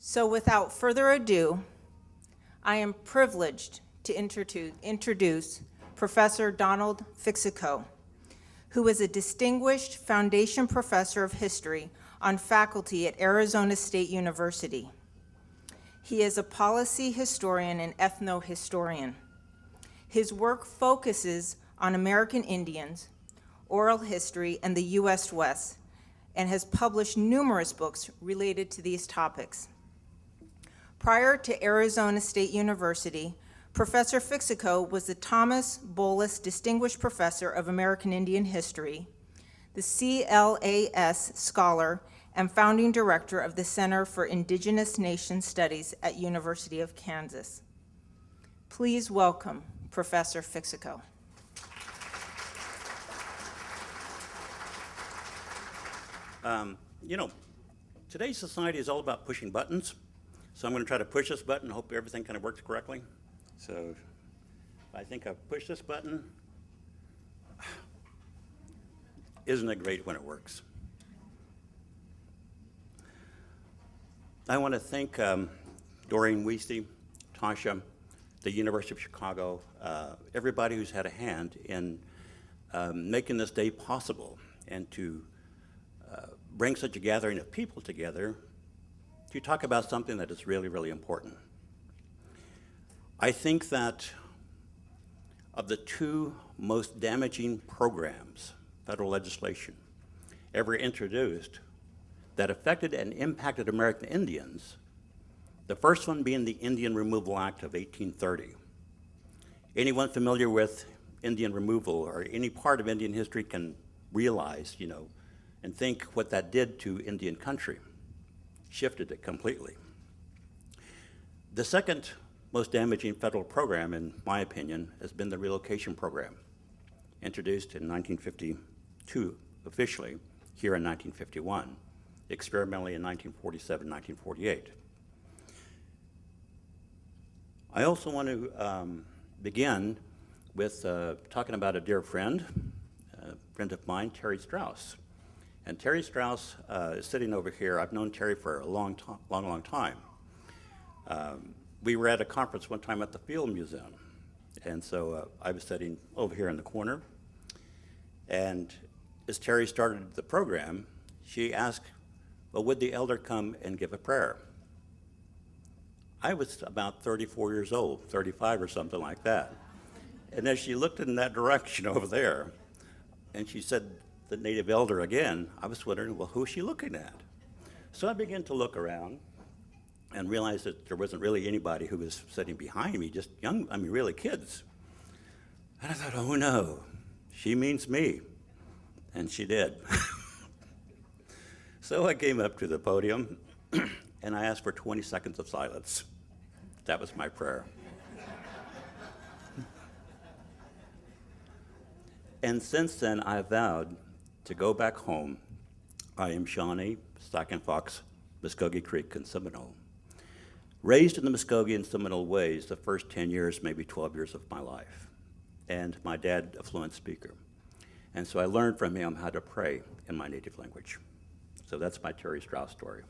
So without further ado, I am privileged to introduce Professor Donald Fixico, who is a distinguished foundation professor of history on faculty at Arizona State University. He is a policy historian and ethnohistorian. His work focuses on American Indians, oral history, and the U.S. West, and has published numerous books related to these topics. Prior to Arizona State University, Professor Fixico was the Thomas Bolus Distinguished Professor of American Indian History, the CLAS Scholar, and founding director of the Center for Indigenous Nation Studies at University of Kansas. Please welcome Professor Fixico. Today's society is all about pushing buttons. So I'm going to try to push this button, hope everything kind of works correctly. So I think I've pushed this button. Isn't it great when it works? I want to thank Doreen Weesey, Tasha, the University of Chicago, everybody who's had a hand in making this day possible and to bring such a gathering of people together to talk about something that is really, really important. I think that of the two most damaging programs, federal legislation, ever introduced that affected and impacted American Indians, the first one being the Indian Removal Act of 1830. Anyone familiar with Indian removal or any part of Indian history can realize, and think what that did to Indian country. Shifted it completely. The second most damaging federal program, in my opinion, has been the Relocation program, introduced in 1952 officially, here in 1951, experimentally in 1947, 1948. I also want to begin with talking about a dear friend of mine, Terry Strauss. And Terry Strauss is sitting over here. I've known Terry for a long time. We were at a conference one time at the Field Museum. And so I was sitting over here in the corner. And as Terry started the program, she asked, well, would the elder come and give a prayer? I was about 34 years old, 35 or something like that. And as she looked in that direction over there, and she said, the native elder again, I was wondering, well, who's she looking at? So I began to look around and realized that there wasn't really anybody who was sitting behind me, just really kids. And I thought, oh no, she means me. And she did. So I came up to the podium and I asked for 20 seconds of silence. That was my prayer. And since then, I vowed to go back home. I am Shawnee, Stack and Fox, Muskogee Creek, and Seminole. Raised in the Muskogee and Seminole ways the first 10 years, maybe 12 years of my life. And my dad, a fluent speaker. And so I learned from him how to pray in my native language. So that's my Terry Strauss story.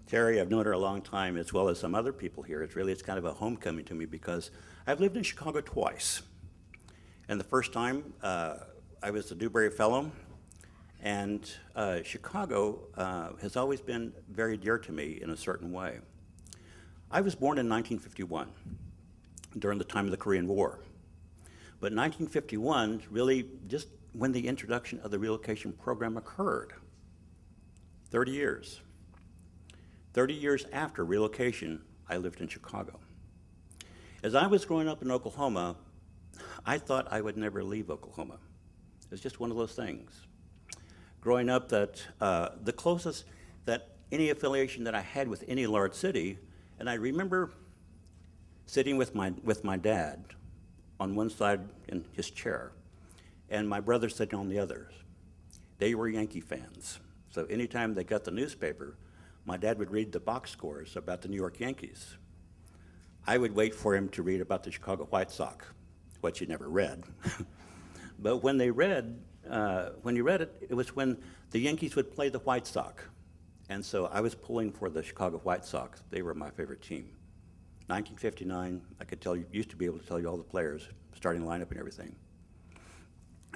Terry, I've known her a long time, as well as some other people here. It's kind of a homecoming to me because I've lived in Chicago twice. And the first time, I was a Dewberry Fellow, and Chicago has always been very dear to me in a certain way. I was born in 1951, during the time of the Korean War. But 1951, really just when the introduction of the relocation program occurred. 30 years. 30 years after relocation, I lived in Chicago. As I was growing up in Oklahoma, I thought I would never leave Oklahoma. It was just one of those things. Growing up, that the closest that any affiliation that I had with any large city, and I remember sitting with my dad on one side in his chair, and my brother sitting on the other. They were Yankee fans. So anytime they got the newspaper, my dad would read the box scores about the New York Yankees. I would wait for him to read about the Chicago White Sox, which he never read. But when you read it, it was when the Yankees would play the White Sox. And so I was pulling for the Chicago White Sox. They were my favorite team. 1959, I could tell you, used to be able to tell you all the players, starting lineup and everything.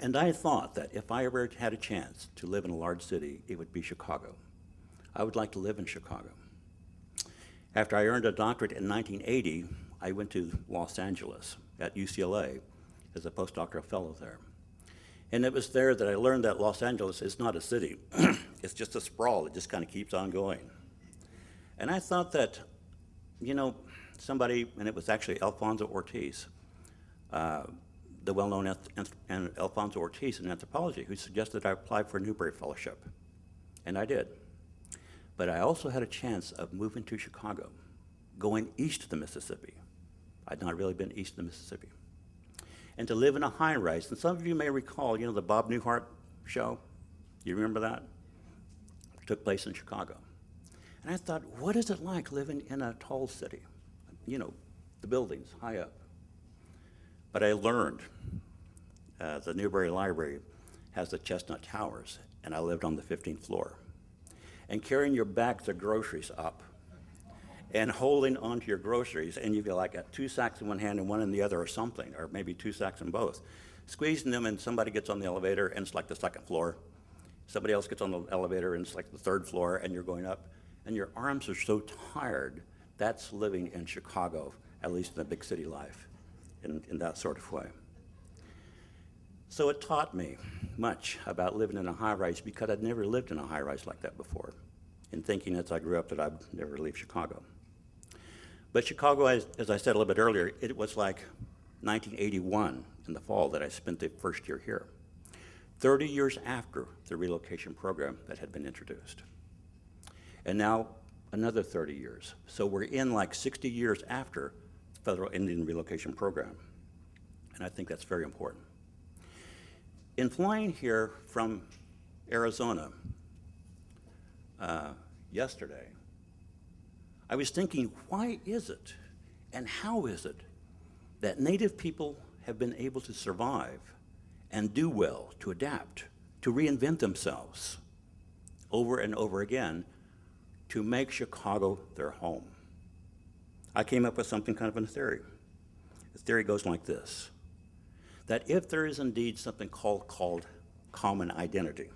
And I thought that if I ever had a chance to live in a large city, it would be Chicago. I would like to live in Chicago. After I earned a doctorate in 1980, I went to Los Angeles at UCLA as a postdoctoral fellow there. And it was there that I learned that Los Angeles is not a city. It's just a sprawl. It just kind of keeps on going. And I thought that, you know, somebody, and it was actually Alfonso Ortiz, the well-known Alfonso Ortiz in anthropology, who suggested I apply for a Newbery Fellowship. And I did. But I also had a chance of moving to Chicago, going east of the Mississippi. I'd not really been east of the Mississippi. And to live in a high-rise. And some of you may recall, you know, the Bob Newhart show? You remember that? It took place in Chicago. And I thought, what is it like living in a tall city? You know, the buildings high up. But I learned the Newberry Library has the Chestnut Towers, and I lived on the 15th floor. And carrying your bags of groceries up and holding onto your groceries, and you've got like 2 sacks in one hand and one in the other or something, or maybe 2 sacks in both. Squeezing them, and somebody gets on the elevator, and it's like the 2nd floor. Somebody else gets on the elevator, and it's like the 3rd floor, and you're going up, and your arms are so tired. That's living in Chicago, at least in a big city life, in that sort of way. So it taught me much about living in a high-rise, because I'd never lived in a high-rise like that before, and thinking as I grew up that I'd never leave Chicago. But Chicago, as I said a little bit earlier, it was like 1981 in the fall that I spent the first year here, 30 years after the relocation program that had been introduced. And now another 30 years. So we're in like 60 years after the federal Indian relocation program. And I think that's very important. In flying here from Arizona yesterday, I was thinking, why is it and how is it that Native people have been able to survive and do well, to adapt, to reinvent themselves over and over again to make Chicago their home? I came up with something kind of a theory. The theory goes like this, that if there is indeed something called common identity,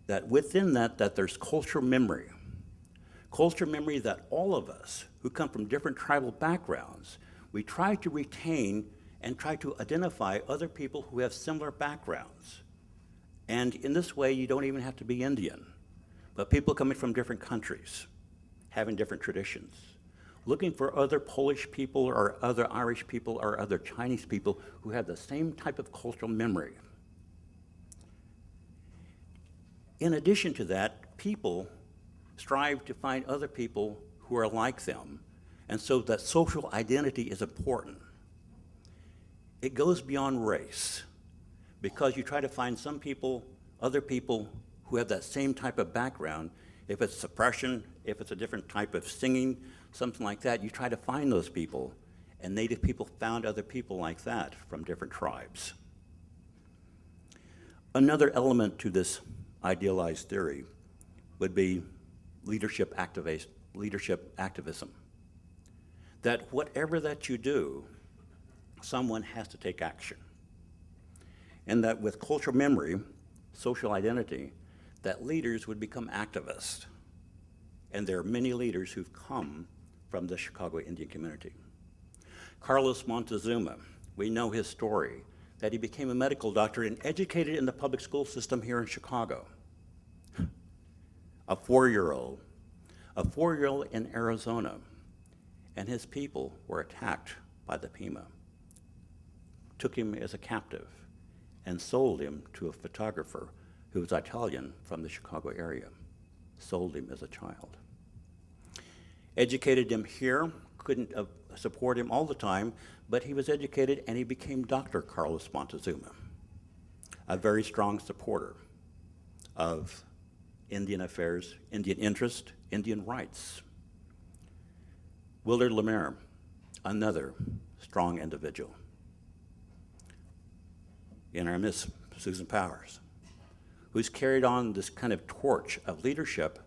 that within that there's cultural memory that all of us who come from different tribal backgrounds, we try to retain and try to identify other people who have similar backgrounds. And in this way, you don't even have to be Indian, but people coming from different countries, having different traditions, looking for other Polish people or other Irish people or other Chinese people who have the same type of cultural memory. In addition to that, people strive to find other people who are like them, and so that social identity is important. It goes beyond race, because you try to find some people, other people who have that same type of background. If it's suppression, if it's a different type of singing, something like that, you try to find those people, and Native people found other people like that from different tribes. Another element to this idealized theory would be leadership activism. That whatever that you do, someone has to take action. And that with cultural memory, social identity, that leaders would become activists. And there are many leaders who've come from the Chicago Indian community. Carlos Montezuma, we know his story, that he became a medical doctor and educated in the public school system here in Chicago. A four-year-old in Arizona, and his people were attacked by the Pima, took him as a captive, and sold him to a photographer who was Italian from the Chicago area, sold him as a child. Educated him here, couldn't support him all the time, but he was educated and he became Dr. Carlos Montezuma, a very strong supporter of Indian affairs, Indian interest, Indian rights. Willard Lemaire, another strong individual. In our midst, Susan Powers, who's carried on this kind of torch of leadership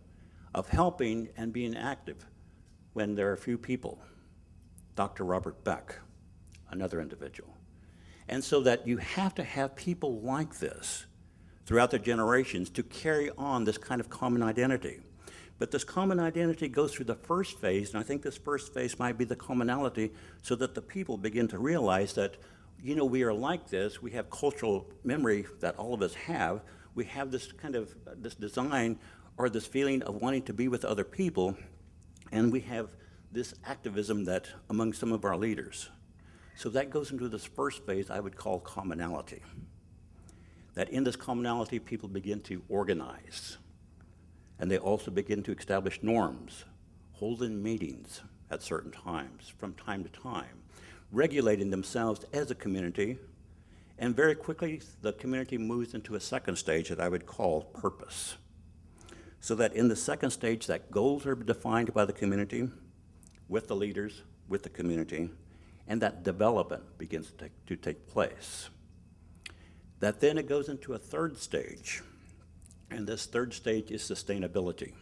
of helping and being active when there are few people. Dr. Robert Beck, another individual. And so that you have to have people like this throughout the generations to carry on this kind of common identity. But this common identity goes through the first phase, and I think this first phase might be the commonality, so that the people begin to realize that, you know, we are like this, we have cultural memory that all of us have, we have this kind of, this design or this feeling of wanting to be with other people, and we have this activism that among some of our leaders. So that goes into this first phase I would call commonality. That in this commonality, people begin to organize. And they also begin to establish norms, holding meetings at certain times, from time to time, regulating themselves as a community, and very quickly the community moves into a second stage that I would call purpose. So that in the second stage, that goals are defined by the community, with the leaders, with the community, and that development begins to take place. That then it goes into a third stage. And this third stage is sustainability,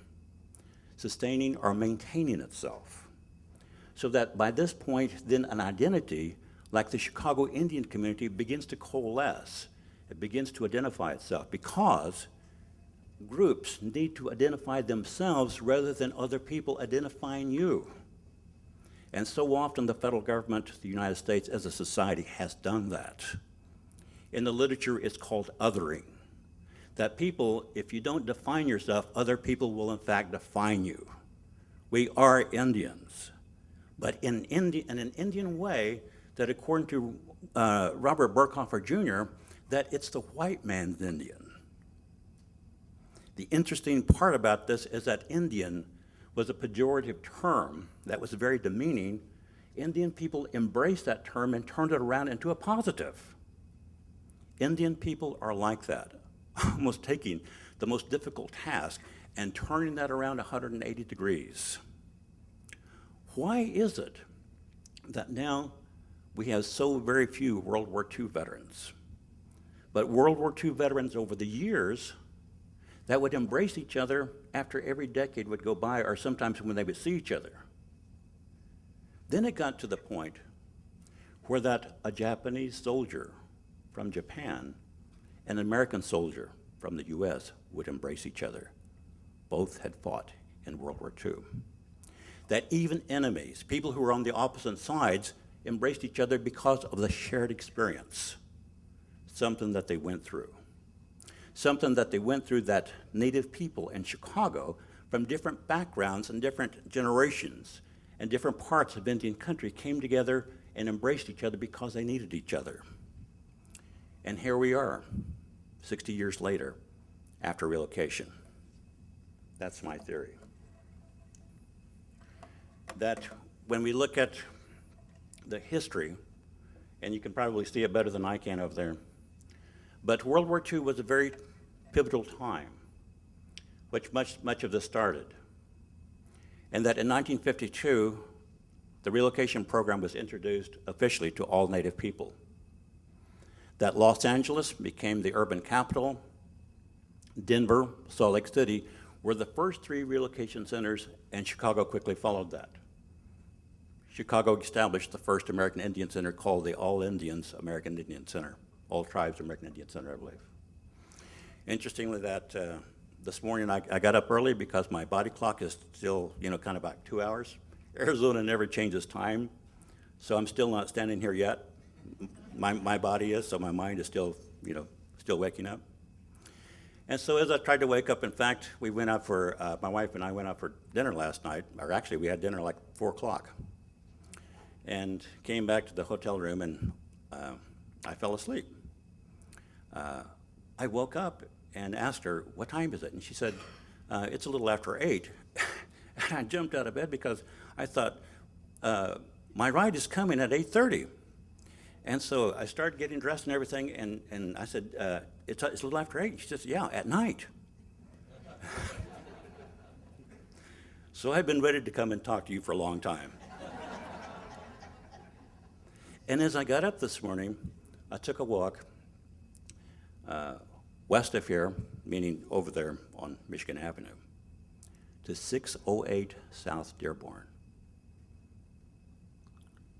sustaining or maintaining itself. So that by this point, then an identity like the Chicago Indian community begins to coalesce. It begins to identify itself because groups need to identify themselves rather than other people identifying you. And so often the federal government, the United States as a society has done that. In the literature, it's called othering. That people, if you don't define yourself, other people will in fact define you. We are Indians, but in an Indian way that according to Robert Burkhofer Jr., that it's the white man's Indian. The interesting part about this is that Indian was a pejorative term that was very demeaning. Indian people embraced that term and turned it around into a positive. Indian people are like that. Almost taking the most difficult task and turning that around 180 degrees. Why is it that now we have so very few World War II veterans? But World War II veterans over the years that would embrace each other after every decade would go by, or sometimes when they would see each other. Then it got to the point where that a Japanese soldier from Japan an American soldier from the US would embrace each other. Both had fought in World War II. That even enemies, people who were on the opposite sides, embraced each other because of the shared experience, something that they went through. Something that they went through that Native people in Chicago from different backgrounds and different generations and different parts of Indian country came together and embraced each other because they needed each other. And here we are, 60 years later, after relocation. That's my theory. That when we look at the history, and you can probably see it better than I can over there, but World War II was a very pivotal time, which much of this started. And that in 1952, the relocation program was introduced officially to all Native people. That Los Angeles became the urban capital. Denver, Salt Lake City were the first three relocation centers, and Chicago quickly followed that. Chicago established the first American Indian Center called the All Indians American Indian Center, All Tribes American Indian Center, I believe. Interestingly, that this morning I got up early because my body clock is still, kind of about 2 hours. Arizona never changes time, so I'm still not standing here yet. My body is, so my mind is still, still waking up. And so as I tried to wake up, in fact, we went out for, my wife and I went out for dinner last night, or actually we had dinner like 4 o'clock. And came back to the hotel room and I fell asleep. I woke up and asked her, what time is it? And she said, it's a little after 8. And I jumped out of bed because I thought, my ride is coming at 8:30. And so I started getting dressed and everything, and I said, it's a little after 8. She says, yeah, at night. So I've been ready to come and talk to you for a long time. And as I got up this morning, I took a walk west of here, meaning over there on Michigan Avenue, to 608 South Dearborn.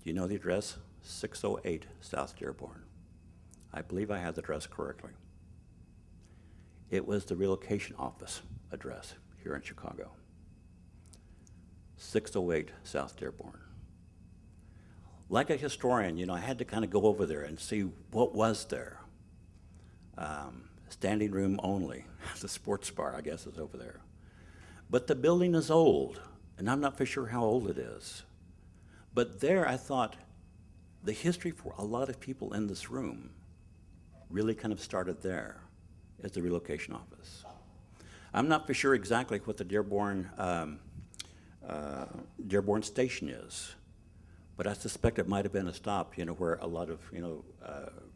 Do you know the address? 608 South Dearborn. I believe I have the address correctly. It was the relocation office address here in Chicago. 608 South Dearborn. Like a historian, I had to kind of go over there and see what was there. Standing room only. The sports bar, I guess, is over there. But the building is old, and I'm not for sure how old it is. But there, I thought, the history for a lot of people in this room really kind of started there as the relocation office. I'm not for sure exactly what the Dearborn station is, but I suspect it might have been a stop, where a lot of,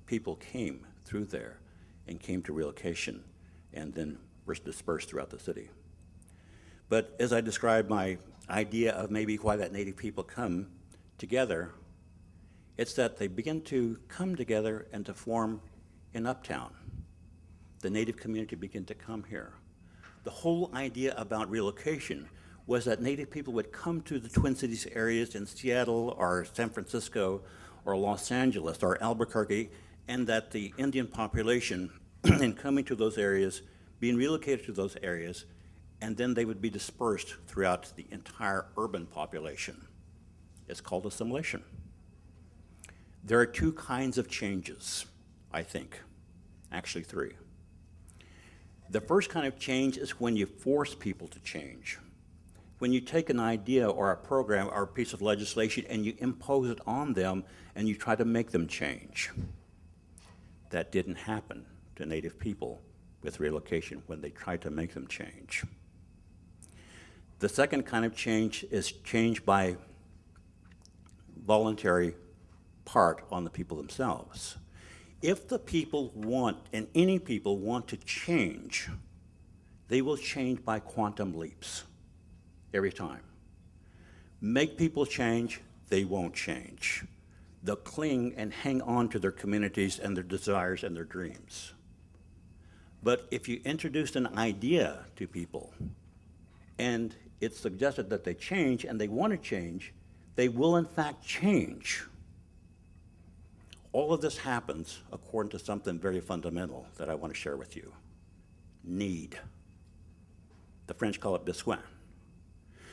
people came through there and came to relocation and then were dispersed throughout the city. But as I described my idea of maybe why that Native people come together, it's that they begin to come together and to form in Uptown. The Native community begin to come here. The whole idea about relocation was that Native people would come to the Twin Cities areas in Seattle or San Francisco or Los Angeles or Albuquerque, and that the Indian population, in coming to those areas, being relocated to those areas, and then they would be dispersed throughout the entire urban population. It's called assimilation. There are two kinds of changes, I think, actually three. The first kind of change is when you force people to change. When you take an idea or a program or a piece of legislation and you impose it on them and you try to make them change. That didn't happen to Native people with relocation when they tried to make them change. The second kind of change is change by voluntary part on the people themselves. If the people want, and any people want to change, they will change by quantum leaps every time. Make people change, they won't change. They'll cling and hang on to their communities and their desires and their dreams. But if you introduced an idea to people and it's suggested that they change and they want to change, they will in fact change. All of this happens according to something very fundamental that I want to share with you. Need. The French call it besoin.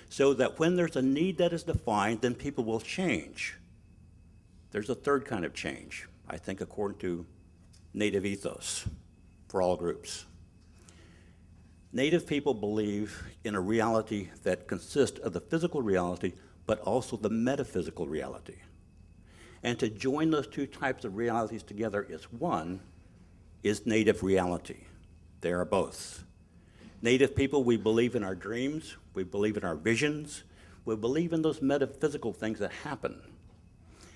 So that when there's a need that is defined, then people will change. There's a third kind of change, I think, according to Native ethos for all groups. Native people believe in a reality that consists of the physical reality, but also the metaphysical reality. And to join those two types of realities together is Native reality. They are both. Native people, we believe in our dreams, we believe in our visions, we believe in those metaphysical things that happen.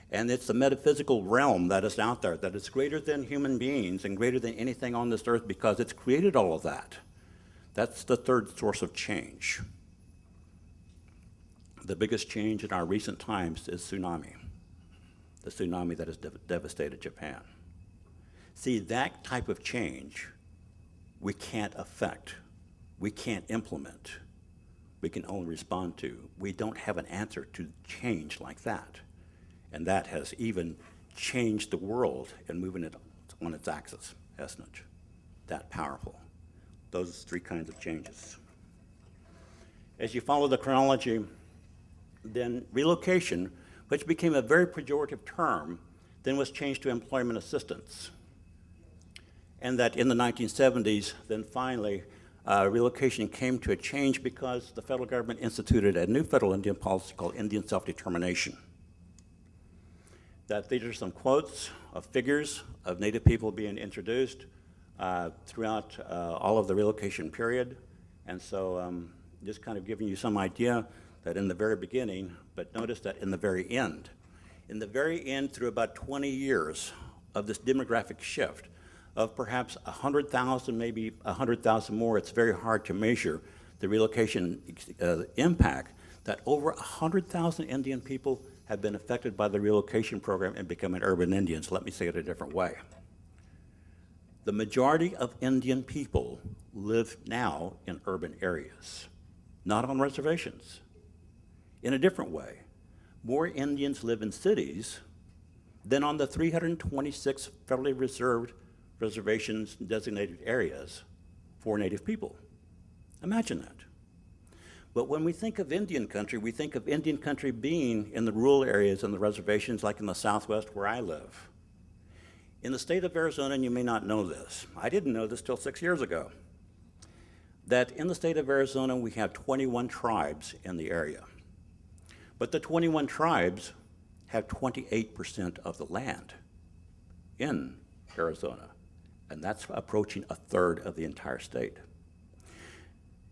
And it's the metaphysical realm that is out there, that is greater than human beings and greater than anything on this earth because it's created all of that. That's the third source of change. The biggest change in our recent times is tsunami. The tsunami that has devastated Japan. See, that type of change we can't affect, we can't implement, we can only respond to. We don't have an answer to change like that. And that has even changed the world and moving it on its axis, hasn't it? That powerful. Those three kinds of changes. As you follow the chronology, then relocation, which became a very pejorative term, then was changed to employment assistance. And that in the 1970s, then finally, relocation came to a change because the federal government instituted a new federal Indian policy called Indian self-determination. That these are some quotes of figures of Native people being introduced throughout all of the relocation period. And so just kind of giving you some idea that in the very beginning, but notice that in the very end through about 20 years of this demographic shift of perhaps 100,000, maybe 100,000 more, it's very hard to measure the relocation impact, that over 100,000 Indian people have been affected by the relocation program and becoming urban Indians. Let me say it a different way. The majority of Indian people live now in urban areas. not on reservations. In a different way, more Indians live in cities than on the 326 federally reserved reservations and designated areas for Native people. Imagine that. But when we think of Indian country, we think of Indian country being in the rural areas and the reservations like in the Southwest where I live. In the state of Arizona, and you may not know this, I didn't know this till 6 years ago, that in the state of Arizona we have 21 tribes in the area. But the 21 tribes have 28% of the land in Arizona, and that's approaching a third of the entire state.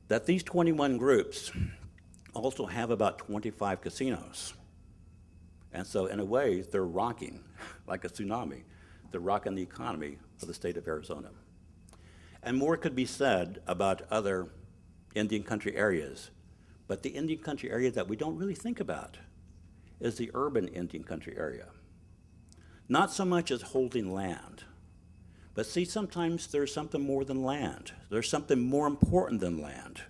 That these 21 groups also have about 25 casinos. And so in a way, they're rocking, like a tsunami, they're rocking the economy of the state of Arizona. And more could be said about other Indian country areas, but the Indian country area that we don't really think about is the urban Indian country area. Not so much as holding land, but see, sometimes there's something more than land. There's something more important than land.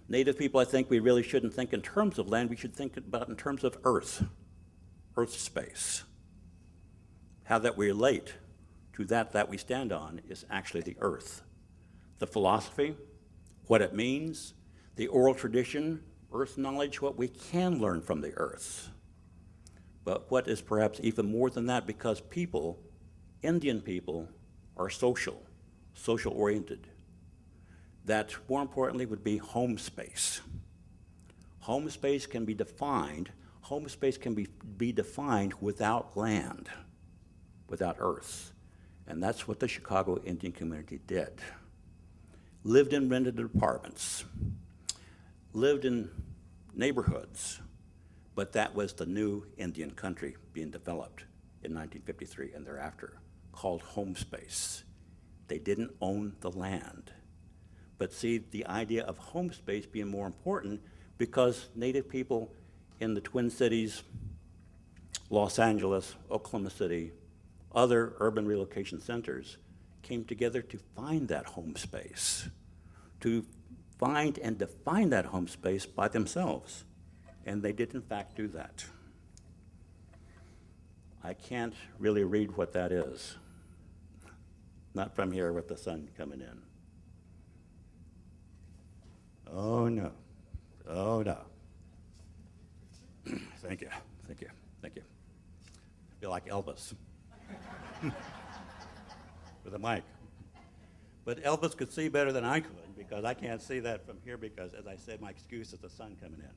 Native people, I think we really shouldn't think in terms of land, we should think about in terms of earth space. How that we relate to that we stand on is actually the earth. The philosophy, what it means, the oral tradition, earth knowledge, what we can learn from the earth. But what is perhaps even more than that, because people, Indian people, are social-oriented. That, more importantly, would be home space. Home space can be defined, home space can be defined without land, without earth. And that's what the Chicago Indian community did. Lived in rented apartments, lived in neighborhoods, but that was the new Indian country being developed in 1953 and thereafter, called home space. They didn't own the land. But see, the idea of home space being more important because Native people in the Twin Cities, Los Angeles, Oklahoma City, other urban relocation centers came together to find that home space, to find and define that home space by themselves. And they did in fact do that. I can't really read what that is. Not from here with the sun coming in. Oh no, oh no. Thank you, thank you, thank you. I feel like Elvis with a mic. But Elvis could see better than I could because I can't see that from here because, as I said, my excuse is the sun coming in.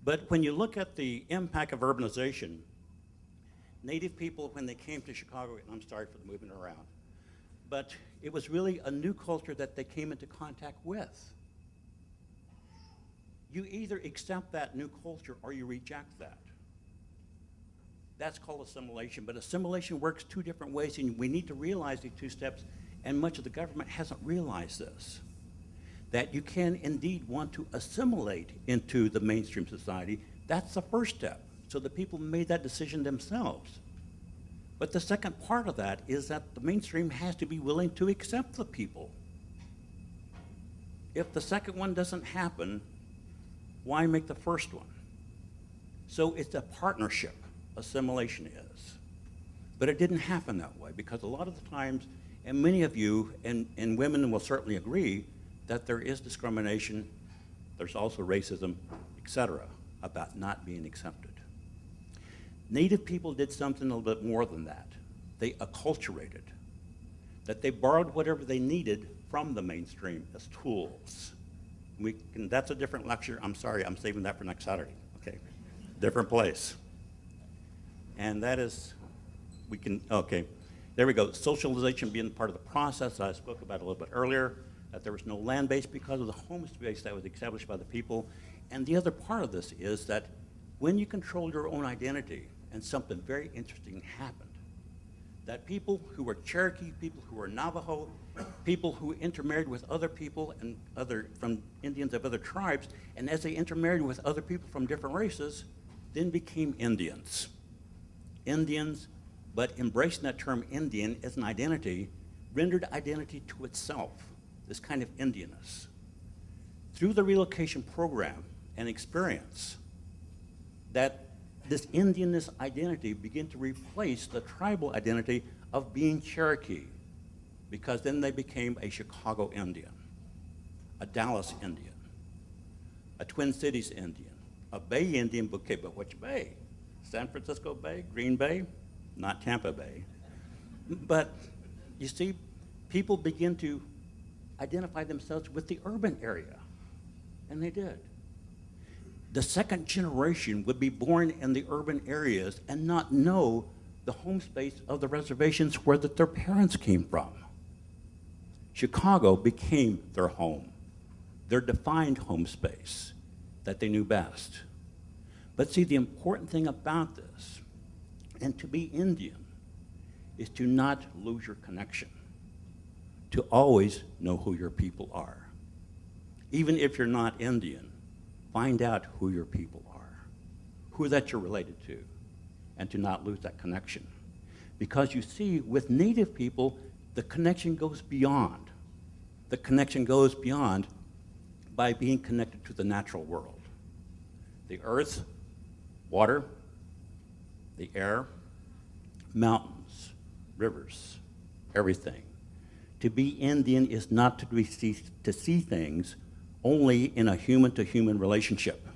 But when you look at the impact of urbanization, Native people, when they came to Chicago, and I'm sorry for the moving around, but it was really a new culture that they came into contact with. You either accept that new culture or you reject that. That's called assimilation, but assimilation works two different ways, and we need to realize these two steps, and much of the government hasn't realized this, that you can indeed want to assimilate into the mainstream society. That's the first step. So the people made that decision themselves. But the second part of that is that the mainstream has to be willing to accept the people. If the second one doesn't happen, why make the first one? So it's a partnership, assimilation is. But it didn't happen that way because a lot of the times, and many of you, and women will certainly agree, that there is discrimination, there's also racism, etc., about not being accepted. Native people did something a little bit more than that. They acculturated, that they borrowed whatever they needed from the mainstream as tools. That's a different lecture. I'm sorry, I'm saving that for next Saturday. Okay, different place. And that is, okay, there we go. Socialization being part of the process that I spoke about a little bit earlier, that there was no land base because of the home space that was established by the people. And the other part of this is that when you control your own identity, and something very interesting happened, that people who were Cherokee, people who were Navajo, people who intermarried with other people and from Indians of other tribes, and as they intermarried with other people from different races, then became Indians. Indians, but embracing that term Indian as an identity, rendered identity to itself, this kind of Indianness. through the relocation program and experience that this Indianness identity began to replace the tribal identity of being Cherokee, because then they became a Chicago Indian, a Dallas Indian, a Twin Cities Indian, a Bay Indian. Okay, but which Bay? San Francisco Bay, Green Bay, not Tampa Bay. But you see, people begin to identify themselves with the urban area, and they did. The second generation would be born in the urban areas and not know the home space of the reservations where their parents came from. Chicago became their home, their defined home space that they knew best. But see, the important thing about this, and to be Indian, is to not lose your connection, to always know who your people are. Even if you're not Indian, find out who your people are, who that you're related to, and to not lose that connection. Because you see, with Native people, the connection goes beyond. The connection goes beyond by being connected to the natural world. The earth, water, the air, mountains, rivers, everything. To be Indian is not to see things only in a human-to-human relationship.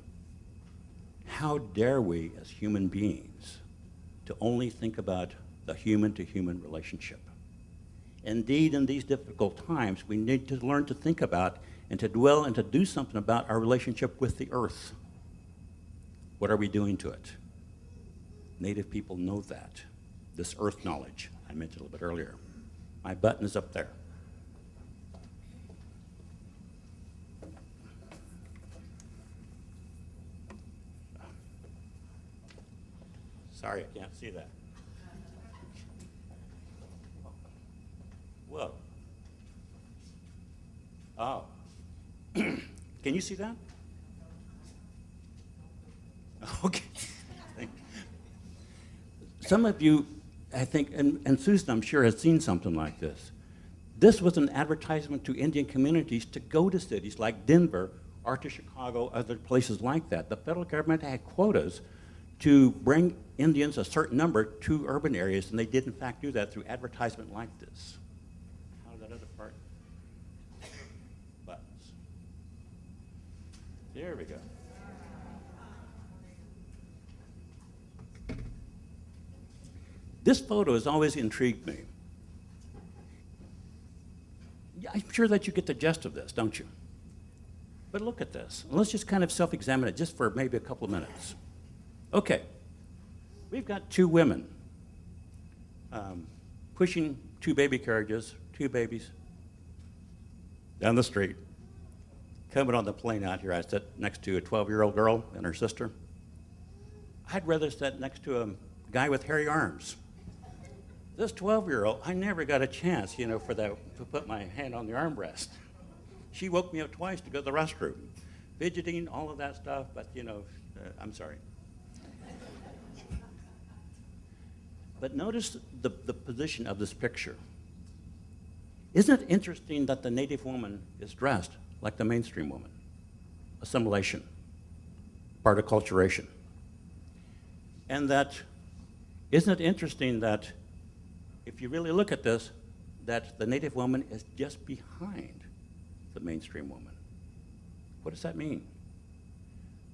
How dare we, as human beings, to only think about the human-to-human relationship? Indeed, in these difficult times, we need to learn to think about and to dwell and to do something about our relationship with the earth. What are we doing to it? Native people know that, this earth knowledge I mentioned a little bit earlier. My button is up there. Sorry, I can't see that. Whoa. Oh. Can you see that? Okay. Some of you, I think, and Susan, I'm sure, has seen something like this. This was an advertisement to Indian communities to go to cities like Denver or to Chicago, other places like that. The federal government had quotas to bring Indians, a certain number, to urban areas, and they did in fact do that through advertisement like this. How did that other part? Buttons. There we go. This photo has always intrigued me. I'm sure that you get the gist of this, don't you? But look at this. Let's just kind of self-examine it just for maybe a couple of minutes. Okay, we've got two women pushing two baby carriages, two babies, down the street. Coming on the plane out here, I sat next to a 12-year-old girl and her sister. I'd rather sit next to a guy with hairy arms. This 12-year-old, I never got a chance, for that, to put my hand on the armrest. She woke me up twice to go to the restroom, fidgeting, all of that stuff, but, I'm sorry. But notice the position of this picture. Isn't it interesting that the Native woman is dressed like the mainstream woman? Assimilation, part of acculturation. And that, isn't it interesting that if you really look at this, that the Native woman is just behind the mainstream woman? What does that mean?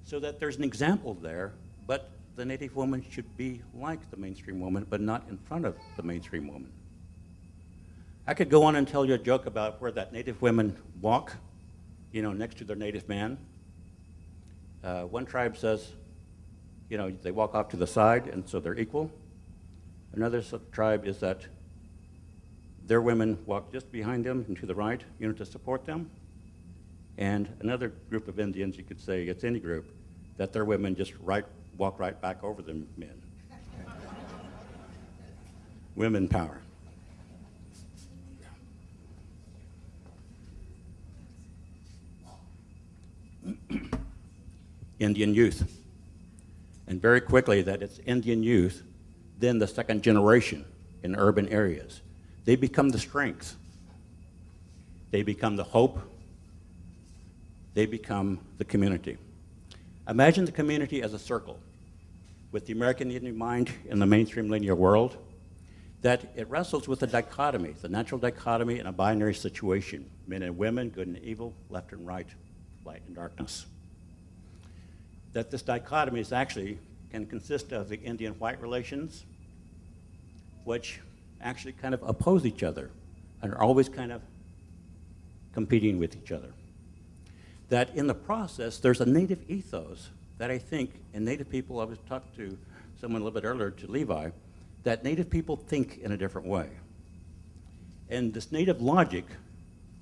So that there's an example there, but the Native woman should be like the mainstream woman, but not in front of the mainstream woman. I could go on and tell you a joke about where that Native women walk, next to their Native man. One tribe says, they walk off to the side, and so they're equal. Another tribe is that their women walk just behind them and to the right, to support them. And another group of Indians, you could say it's any group, that their women just walk right back over the men. Women power. Indian youth. And very quickly that it's Indian youth, then the second generation in urban areas. They become the strength. They become the hope. they become the community. Imagine the community as a circle. With the American Indian mind in the mainstream linear world, that it wrestles with a dichotomy, the natural dichotomy in a binary situation, men and women, good and evil, left and right, light and darkness. That this dichotomy is actually can consist of the Indian-white relations, which actually kind of oppose each other and are always kind of competing with each other. That in the process, there's a native ethos that I think, in Native people, I was talking to someone a little bit earlier, to Levi, that Native people think in a different way. And this Native logic,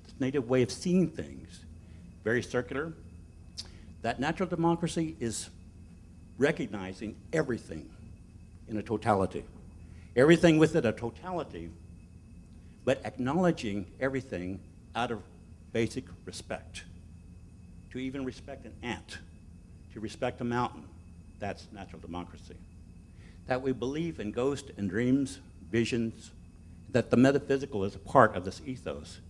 this Native way of seeing things, very circular, that natural democracy is recognizing everything in a totality. Everything within a totality, but acknowledging everything out of basic respect. To even respect an ant, to respect a mountain, that's natural democracy. That we believe in ghosts and dreams, visions, that the metaphysical is a part of this ethos,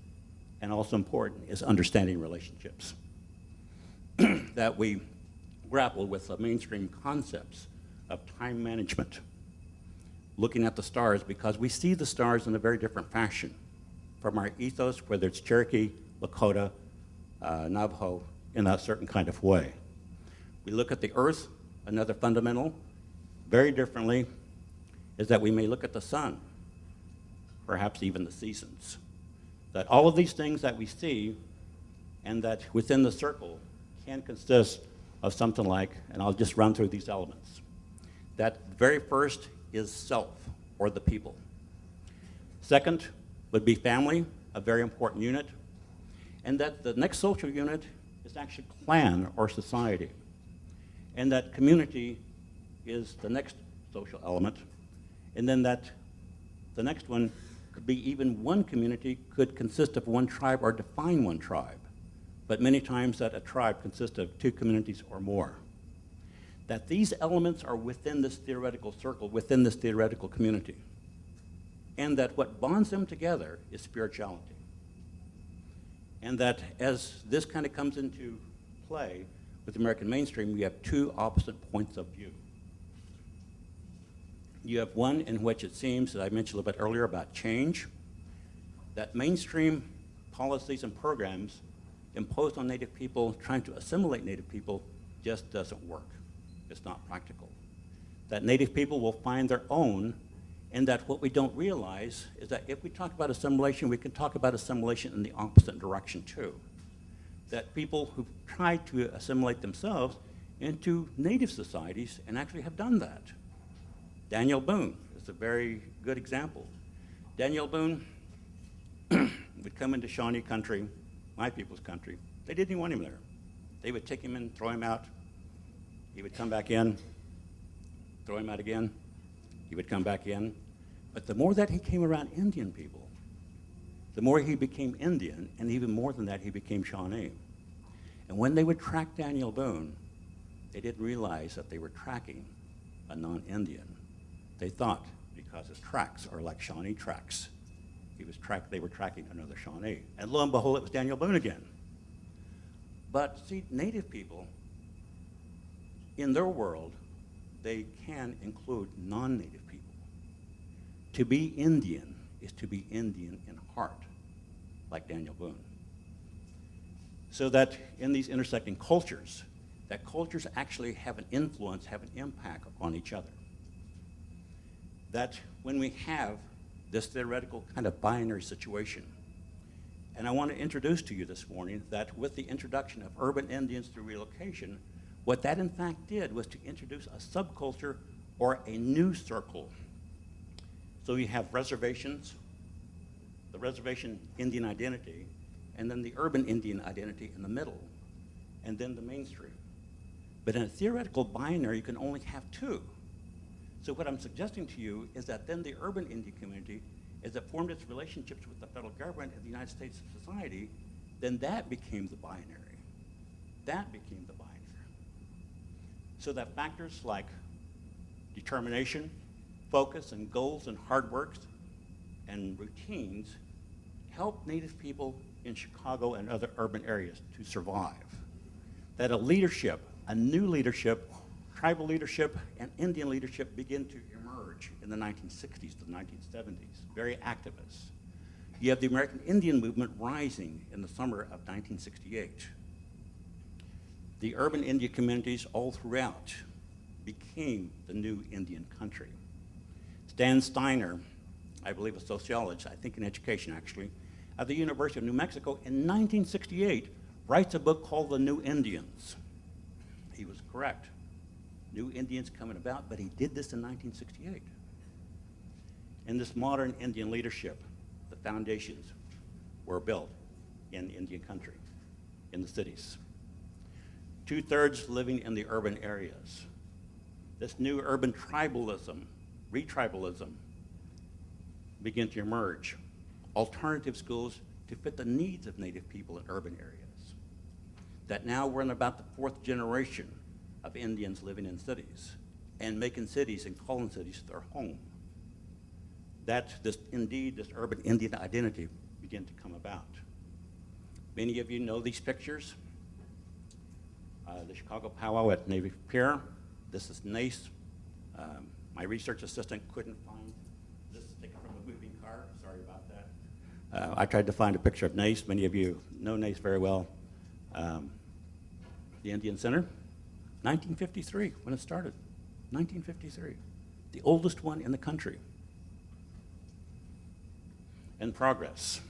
and also important is understanding relationships. That we grapple with the mainstream concepts of time management, looking at the stars, because we see the stars in a very different fashion from our ethos, whether it's Cherokee, Lakota, Navajo, in a certain kind of way. We look at the earth, another fundamental, very differently, is that we may look at the sun, perhaps even the seasons. That all of these things that we see, and that within the circle can consist of something like, and I'll just run through these elements. That very first is self, or the people. Second would be family, a very important unit, and that the next social unit is actually clan or society, and that community is the next social element, and then that the next one could be even one community could consist of one tribe or define one tribe, but many times that a tribe consists of two communities or more. That these elements are within this theoretical circle, within this theoretical community, and that what bonds them together is spirituality. And that as this kind of comes into play with the American mainstream, we have two opposite points of view. You have one in which it seems, that I mentioned a little bit earlier about change, that mainstream policies and programs imposed on Native people, trying to assimilate Native people, just doesn't work. It's not practical. That Native people will find their own, and that what we don't realize is that if we talk about assimilation, we can talk about assimilation in the opposite direction too. That people who try to assimilate themselves into Native societies and actually have done that. Daniel Boone is a very good example. Daniel Boone would come into Shawnee country, my people's country. They didn't even want him there. They would take him in, throw him out. He would come back in, throw him out again. He would come back in. But the more that he came around Indian people, the more he became Indian, and even more than that, he became Shawnee. And when they would track Daniel Boone, they didn't realize that they were tracking a non-Indian. They thought, because his tracks are like Shawnee tracks, they were tracking another Shawnee. And lo and behold, it was Daniel Boone again. But see, Native people, in their world, they can include non-Native people. To be Indian is to be Indian in heart, like Daniel Boone. So that in these intersecting cultures, that cultures actually have an influence, have an impact on each other. That when we have this theoretical kind of binary situation, and I want to introduce to you this morning that with the introduction of urban Indians through relocation, what that in fact did was to introduce a subculture or a new circle. So you have reservations, the reservation Indian identity, and then the urban Indian identity in the middle, and then the mainstream. But in a theoretical binary, you can only have two. So what I'm suggesting to you is that then the urban Indian community, as it formed its relationships with the federal government and the United States society, then that became the binary. That became the binary. So that factors like determination, focus, and goals and hard work and routines help Native people in Chicago and other urban areas to survive. that a leadership, a new leadership, tribal leadership and Indian leadership begin to emerge in the 1960s to the 1970s, very activist. You have the American Indian movement rising in the summer of 1968. The urban Indian communities all throughout became the new Indian country. Stan Steiner, I believe a sociologist, I think in education actually, at the University of New Mexico in 1968, writes a book called The New Indians. He was correct. New Indians coming about, but he did this in 1968. In this modern Indian leadership, the foundations were built in Indian country, in the cities. 2/3 living in the urban areas. This new urban tribalism, retribalism, began to emerge. Alternative schools to fit the needs of Native people in urban areas. That now we're in about the 4th generation of Indians living in cities and making cities and calling cities their home. That indeed this urban Indian identity began to come about. Many of you know these pictures. The Chicago powwow at Navy Pier. This is NACE. My research assistant couldn't find this taken from a moving car. Sorry about that. I tried to find a picture of NACE. Many of you know NACE very well. The Indian Center, 1953, when it started. 1953. The oldest one in the country. And progress.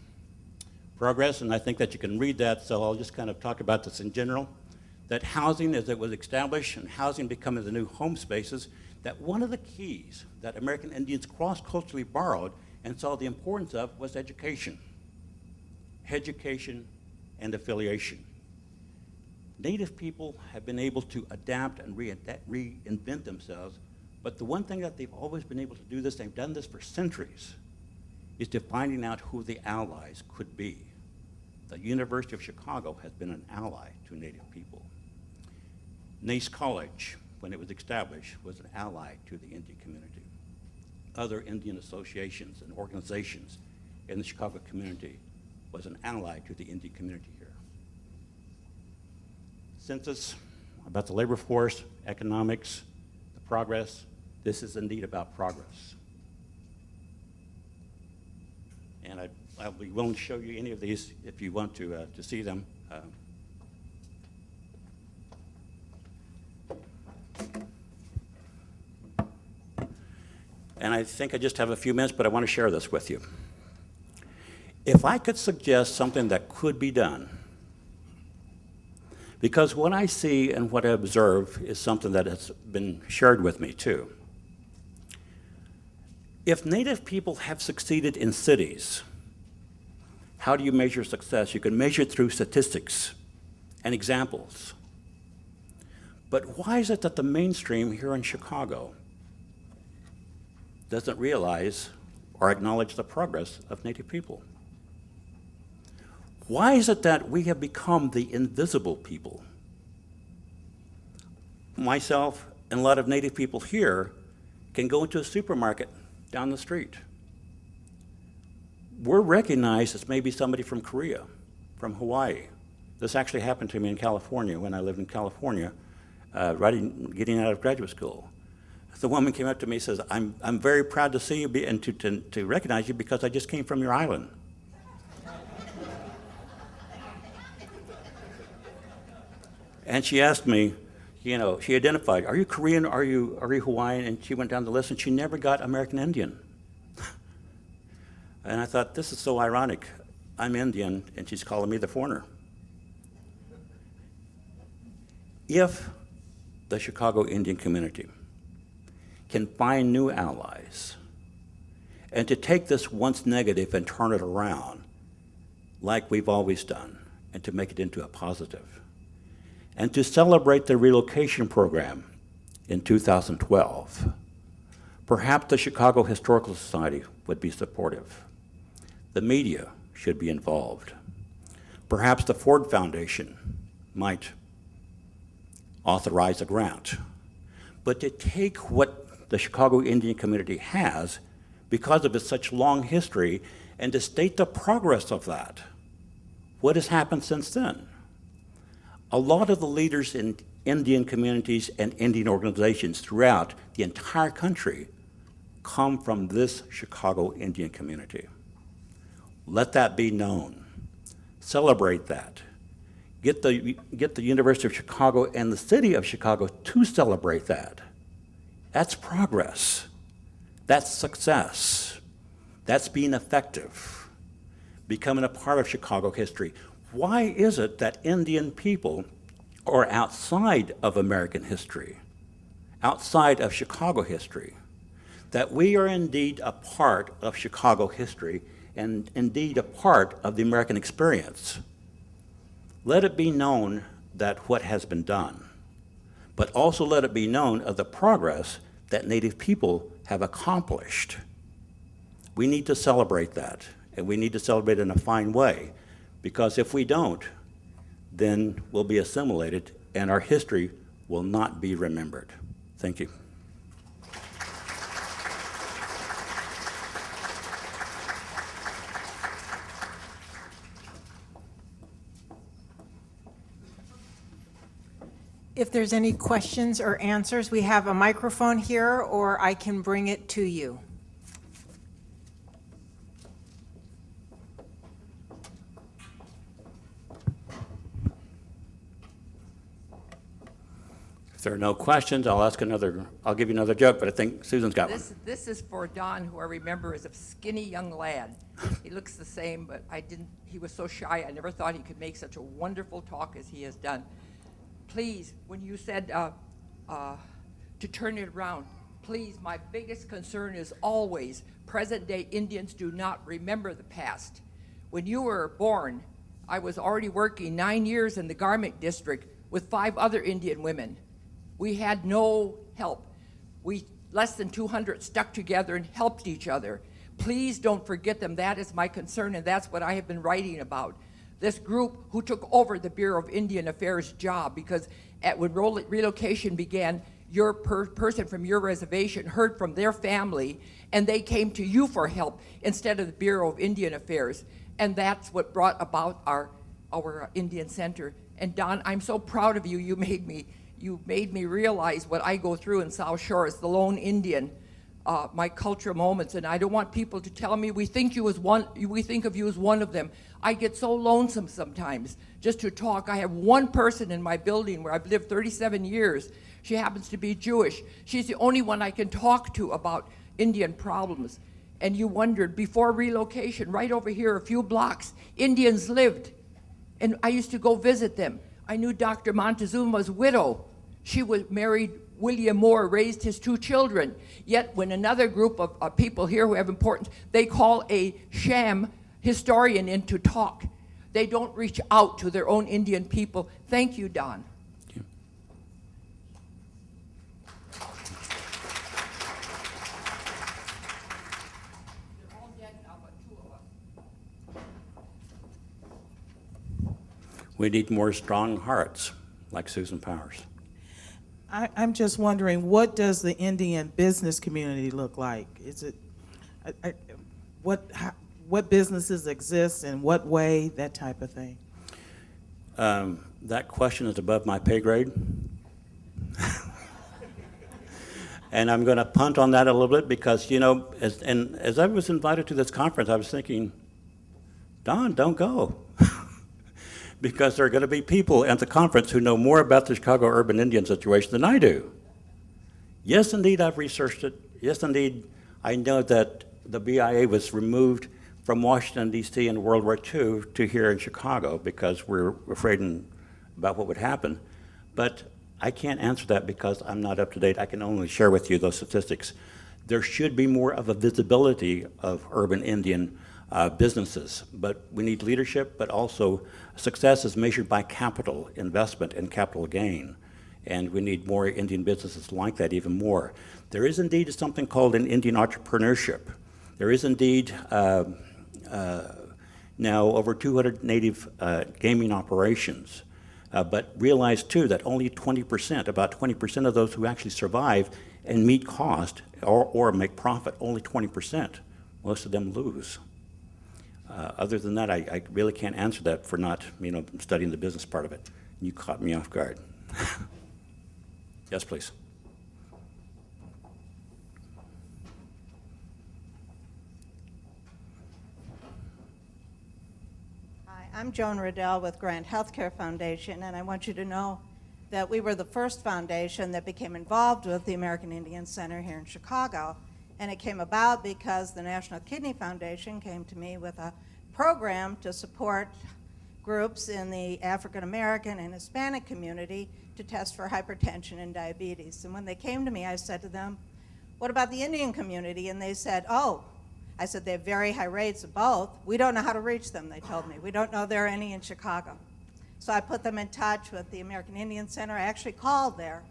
Progress, and I think that you can read that, so I'll just kind of talk about this in general. That housing, as it was established, and housing becoming the new home spaces, that one of the keys that American Indians cross-culturally borrowed and saw the importance of was education. Education and affiliation. Native people have been able to adapt and reinvent themselves, but the one thing that they've always been able to do this, they've done this for centuries, is to finding out who the allies could be. The University of Chicago has been an ally to Native people. Nace College, when it was established, was an ally to the Indian community. Other Indian associations and organizations in the Chicago community was an ally to the Indian community here. Census, about the labor force, economics, the progress. This is indeed about progress. And I'll be willing to show you any of these if you want to see them. And I think I just have a few minutes, but I want to share this with you. If I could suggest something that could be done, because what I see and what I observe is something that has been shared with me too. If Native people have succeeded in cities, how do you measure success? You can measure it through statistics and examples. But why is it that the mainstream here in Chicago doesn't realize or acknowledge the progress of Native people? Why is it that we have become the invisible people? Myself and a lot of Native people here can go into a supermarket down the street. We're recognized as maybe somebody from Korea, from Hawaii. This actually happened to me in California when I lived in California, getting out of graduate school. The woman came up to me and says, I'm very proud to see you and to recognize you because I just came from your island. And she asked me, you know, she identified, are you Korean, are you Hawaiian? And she went down the list and she never got American Indian. And I thought, this is so ironic. I'm Indian and she's calling me the foreigner. If the Chicago Indian community can find new allies and to take this once negative and turn it around like we've always done and to make it into a positive, and to celebrate the relocation program in 2012, perhaps the Chicago Historical Society would be supportive. The media should be involved. Perhaps the Ford Foundation might authorize a grant. But to take what the Chicago Indian community has, because of its such long history, and to state the progress of that, what has happened since then? A lot of the leaders in Indian communities and Indian organizations throughout the entire country come from this Chicago Indian community. Let that be known. Celebrate that. Get the University of Chicago and the city of Chicago to celebrate that. That's progress. That's success. That's being effective. Becoming a part of Chicago history. Why is it that Indian people are outside of American history, outside of Chicago history? That we are indeed a part of Chicago history and indeed a part of the American experience. Let it be known that what has been done, but also let it be known of the progress that Native people have accomplished. We need to celebrate that, and we need to celebrate it in a fine way, because if we don't, then we'll be assimilated and our history will not be remembered. Thank you. If there's any questions or answers, we have a microphone here, or I can bring it to you. If there are no questions, I'll give you another joke, but I think Susan's got one. This is for Don, who I remember as a skinny young lad. He looks the same, but he was so shy, I never thought he could make such a wonderful talk as he has done. Please, when you said to turn it around, please, my biggest concern is always present-day Indians do not remember the past. When you were born, I was already working 9 years in the garment district with 5 other Indian women. We had no help. We, less than 200, stuck together and helped each other. Please don't forget them. That is my concern, and that's what I have been writing about. This group who took over the Bureau of Indian Affairs job, because when relocation began, your person from your reservation heard from their family, and they came to you for help instead of the Bureau of Indian Affairs. And that's what brought about our Indian Center. And Don, I'm so proud of you. You made me realize what I go through in South Shore as the lone Indian, my cultural moments. And I don't want people to tell me we think of you as one of them. I get so lonesome sometimes just to talk. I have one person in my building where I've lived 37 years. She happens to be Jewish. She's the only one I can talk to about Indian problems. And you wondered, before relocation, right over here, a few blocks, Indians lived. And I used to go visit them. I knew Dr. Montezuma's widow. She was married William Moore, raised his 2 children. Yet when another group of people here who have importance, they call a sham historian in to talk. They don't reach out to their own Indian people. Thank you, Don. Thank you. They're all dead now, but 2 of us. We need more strong hearts like Susan Powers. I'm just wondering, what does the Indian business community look like? Is it, what businesses exist, in what way, that type of thing? That question is above my pay grade. And I'm going to punt on that a little bit because, you know, as I was invited to this conference, I was thinking, Don, don't go. Because there are going to be people at the conference who know more about the Chicago urban Indian situation than I do. Yes, indeed, I've researched it. Yes, indeed, I know that the BIA was removed from Washington, D.C. in World War II to here in Chicago because we're afraid about what would happen. But I can't answer that because I'm not up to date. I can only share with you those statistics. There should be more of a visibility of urban Indian businesses, but we need leadership, but also success is measured by capital investment and capital gain, and we need more Indian businesses like that even more. There is indeed something called an Indian entrepreneurship. There is indeed now over 200 native gaming operations, but realize too that only 20%, about 20% of those who actually survive and meet cost or make profit, only 20%. Most of them lose. Other than that, I really can't answer that for not, studying the business part of it. You caught me off guard. Yes, please. Hi, I'm Joan Riddell with Grant Healthcare Foundation, and I want you to know that we were the first foundation that became involved with the American Indian Center here in Chicago. And it came about because the National Kidney Foundation came to me with a program to support groups in the African American and Hispanic community to test for hypertension and diabetes. And when they came to me, I said to them, what about the Indian community? And they said, oh, I said, they have very high rates of both. We don't know how to reach them, they told me. We don't know there are any in Chicago. So I put them in touch with the American Indian Center. I actually called there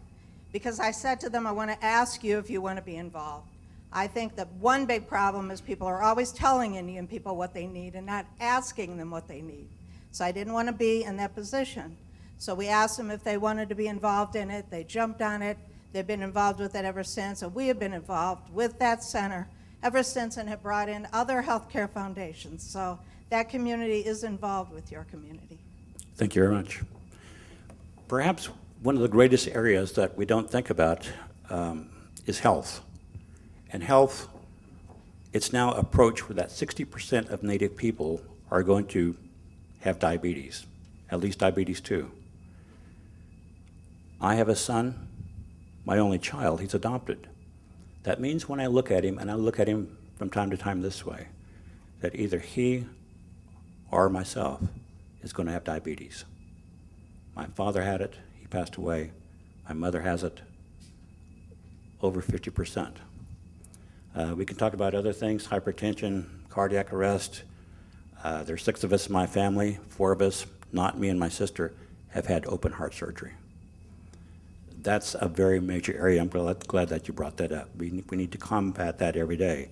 because I said to them, I want to ask you if you want to be involved. I think that one big problem is people are always telling Indian people what they need and not asking them what they need. So I didn't want to be in that position. So we asked them if they wanted to be involved in it. They jumped on it. They've been involved with it ever since. And we have been involved with that center ever since and have brought in other healthcare foundations. So that community is involved with your community. Thank you very much. Perhaps one of the greatest areas that we don't think about is health. And health, it's now approached where that 60% of Native people are going to have diabetes, at least diabetes 2. I have a son, my only child, he's adopted. That means when I look at him, and I look at him from time to time this way, that either he or myself is going to have diabetes. My father had it, he passed away. My mother has it, over 50%. We can talk about other things, hypertension, cardiac arrest. There's 6 of us in my family, 4 of us, not me and my sister, have had open heart surgery. That's a very major area. I'm glad that you brought that up. We need to combat that every day.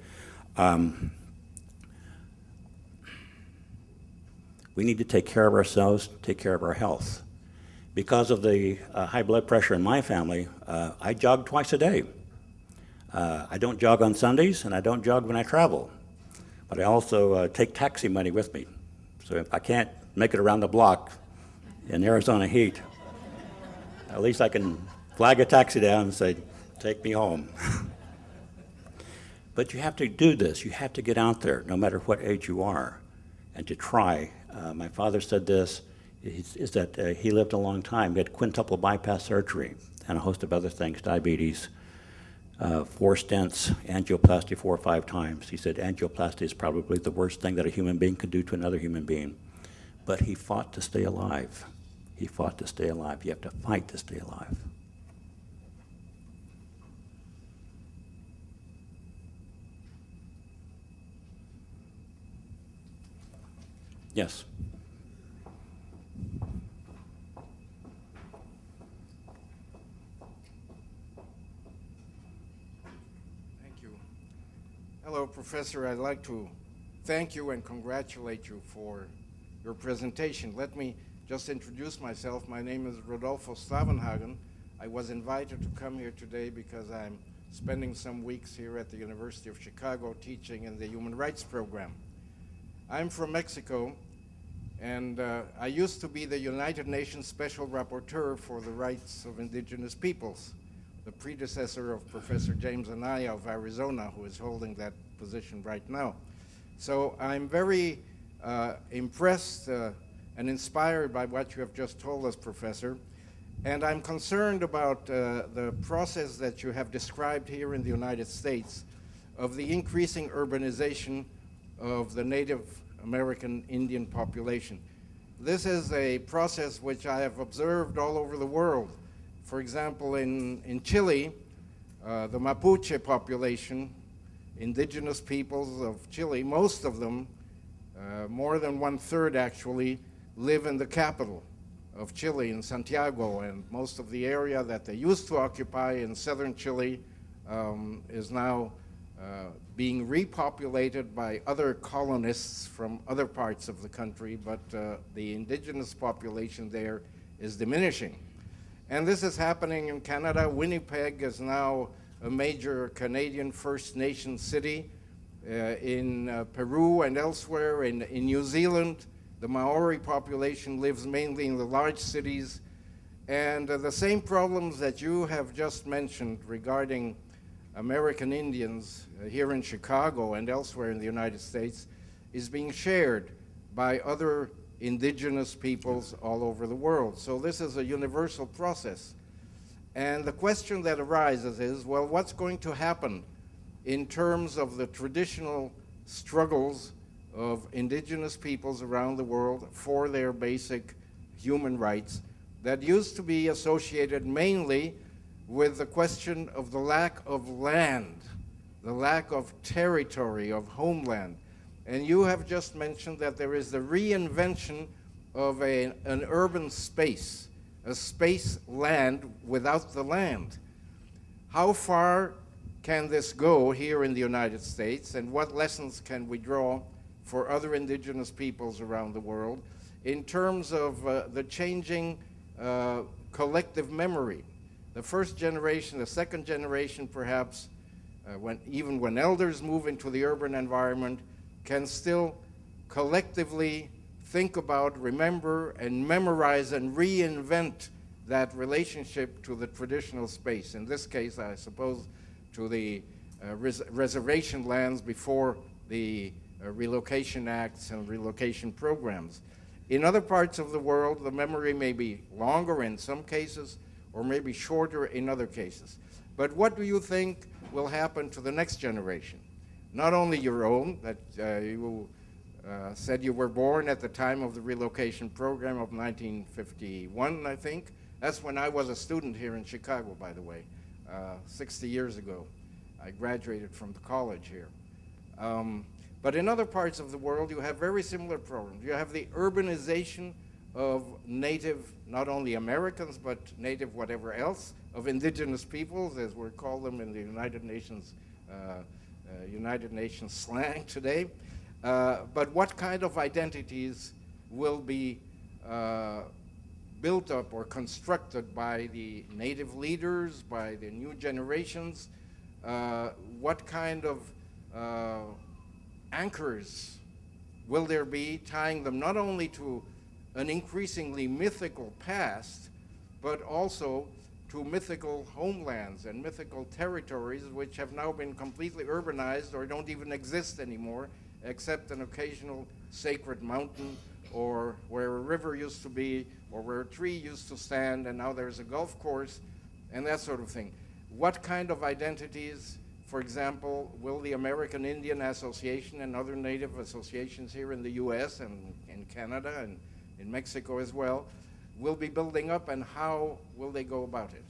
We need to take care of ourselves, take care of our health. Because of the high blood pressure in my family, I jog twice a day. I don't jog on Sundays, and I don't jog when I travel. But I also take taxi money with me. So if I can't make it around the block in Arizona heat, at least I can flag a taxi down and say, take me home. But you have to do this. You have to get out there, no matter what age you are, and to try. My father said this, is that he lived a long time. He had quintuple bypass surgery and a host of other things, diabetes, 4 stents, angioplasty 4 or 5 times. He said angioplasty is probably the worst thing that a human being could do to another human being. But he fought to stay alive. He fought to stay alive. You have to fight to stay alive. Yes. Thank you. Hello, Professor. I'd like to thank you and congratulate you for your presentation. Let me just introduce myself. My name is Rodolfo Stavenhagen. I was invited to come here today because I'm spending some weeks here at the University of Chicago teaching in the Human Rights Program. I'm from Mexico, and I used to be the United Nations Special Rapporteur for the Rights of Indigenous Peoples, the predecessor of Professor James Anaya of Arizona, who is holding that position right now. So I'm very impressed and inspired by what you have just told us, Professor. And I'm concerned about the process that you have described here in the United States of the increasing urbanization of the Native American Indian population. This is a process which I have observed all over the world. For example, in Chile, the Mapuche population, indigenous peoples of Chile, most of them, more than 1/3 actually, live in the capital of Chile, in Santiago, and most of the area that they used to occupy in southern Chile is now being repopulated by other colonists from other parts of the country, but the indigenous population there is diminishing. And this is happening in Canada. Winnipeg is now a major Canadian First Nation city. In Peru and elsewhere, in New Zealand, the Maori population lives mainly in the large cities. And the same problems that you have just mentioned regarding American Indians here in Chicago and elsewhere in the United States is being shared by other indigenous peoples all over the world. So this is a universal process. And the question that arises is, well, what's going to happen in terms of the traditional struggles of indigenous peoples around the world for their basic human rights that used to be associated mainly with the question of the lack of land, the lack of territory, of homeland. And you have just mentioned that there is the reinvention of an urban space, a space land without the land. How far can this go here in the United States, and what lessons can we draw for other indigenous peoples around the world in terms of the changing collective memory? The first generation, the second generation perhaps, even when elders move into the urban environment, can still collectively think about, remember, and memorize and reinvent that relationship to the traditional space. In this case, I suppose, to the reservation lands before the relocation acts and relocation programs. In other parts of the world, the memory may be longer in some cases, or maybe shorter in other cases. But what do you think will happen to the next generation? Not only your own, that you said you were born at the time of the relocation program of 1951, I think. That's when I was a student here in Chicago, by the way, 60 years ago. I graduated from the college here. But in other parts of the world, you have very similar problems. You have the urbanization of native, not only Americans, but native whatever else, of indigenous peoples, as we call them in the United Nations slang today. But what kind of identities will be built up or constructed by the native leaders, by the new generations? What kind of anchors will there be tying them not only to an increasingly mythical past, but also to mythical homelands and mythical territories which have now been completely urbanized or don't even exist anymore, except an occasional sacred mountain, or where a river used to be, or where a tree used to stand, and now there's a golf course, and that sort of thing. What kind of identities, for example, will the American Indian Association and other native associations here in the US and in Canada and in Mexico as well, will be building up, and how will they go about it?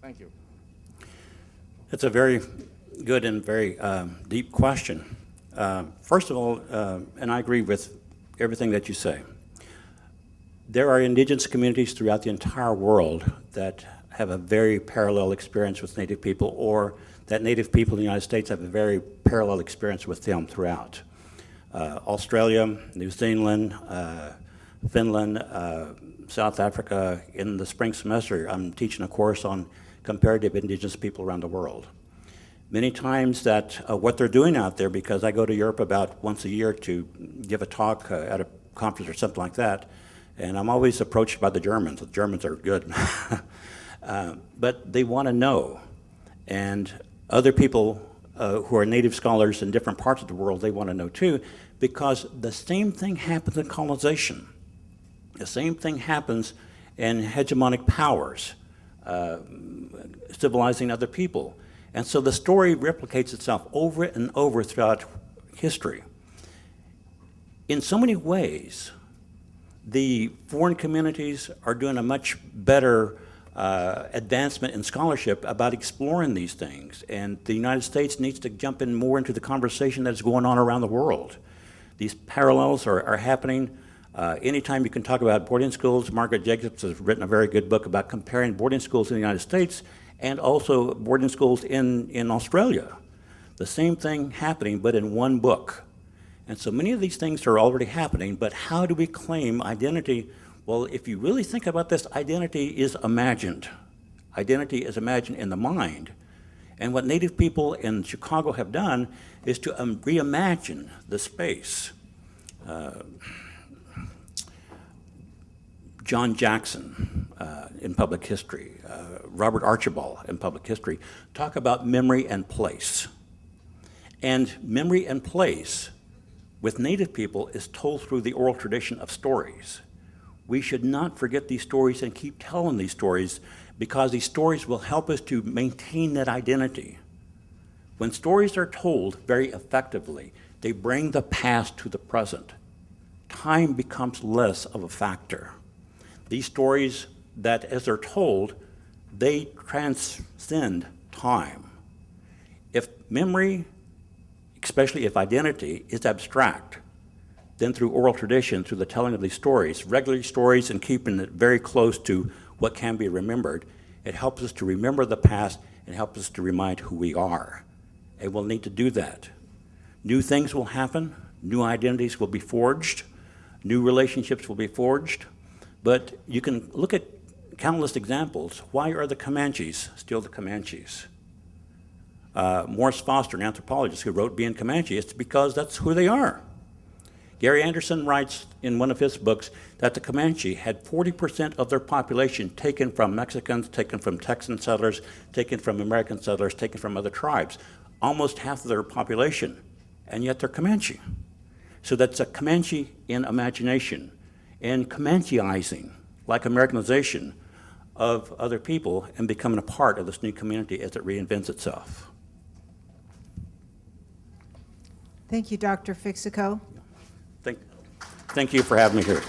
Thank you. It's a very good and very deep question. First of all, and I agree with everything that you say, there are indigenous communities throughout the entire world that have a very parallel experience with Native people, or that Native people in the United States have a very parallel experience with them throughout. Australia, New Zealand, Finland, South Africa. In the spring semester, I'm teaching a course on comparative indigenous people around the world. Many times that what they're doing out there, because I go to Europe about once a year to give a talk at a conference or something like that, and I'm always approached by the Germans. The Germans are good. But they want to know. And other people who are native scholars in different parts of the world, they want to know too, because the same thing happens in colonization. The same thing happens in hegemonic powers, civilizing other people. And so the story replicates itself over and over throughout history. In so many ways, the foreign communities are doing a much better advancement in scholarship about exploring these things. And the United States needs to jump in more into the conversation that's going on around the world. These parallels are happening. Anytime you can talk about boarding schools, Margaret Jacobs has written a very good book about comparing boarding schools in the United States and also boarding schools in Australia. The same thing happening, but in one book. And so many of these things are already happening, but how do we claim identity? Well, if you really think about this, identity is imagined. Identity is imagined in the mind. And what Native people in Chicago have done is to reimagine the space. John Jackson in public history, Robert Archibald in public history, talk about memory and place. And memory and place with Native people is told through the oral tradition of stories. We should not forget these stories and keep telling these stories, because these stories will help us to maintain that identity. When stories are told very effectively, they bring the past to the present. Time becomes less of a factor. These stories that, as they're told, they transcend time. If memory, especially if identity, is abstract, then through oral tradition, through the telling of these stories, regular stories, and keeping it very close to what can be remembered, it helps us to remember the past and helps us to remind who we are. And we'll need to do that. New things will happen, new identities will be forged, new relationships will be forged, but you can look at countless examples. Why are the Comanches still the Comanches? Morris Foster, an anthropologist who wrote Being Comanche, it's because that's who they are. Gary Anderson writes in one of his books that the Comanche had 40% of their population taken from Mexicans, taken from Texan settlers, taken from American settlers, taken from other tribes. Almost half of their population, and yet they're Comanche. So that's a Comanche in imagination, and Comancheizing, like Americanization of other people and becoming a part of this new community as it reinvents itself. Thank you, Dr. Fixico. Thank you for having me here.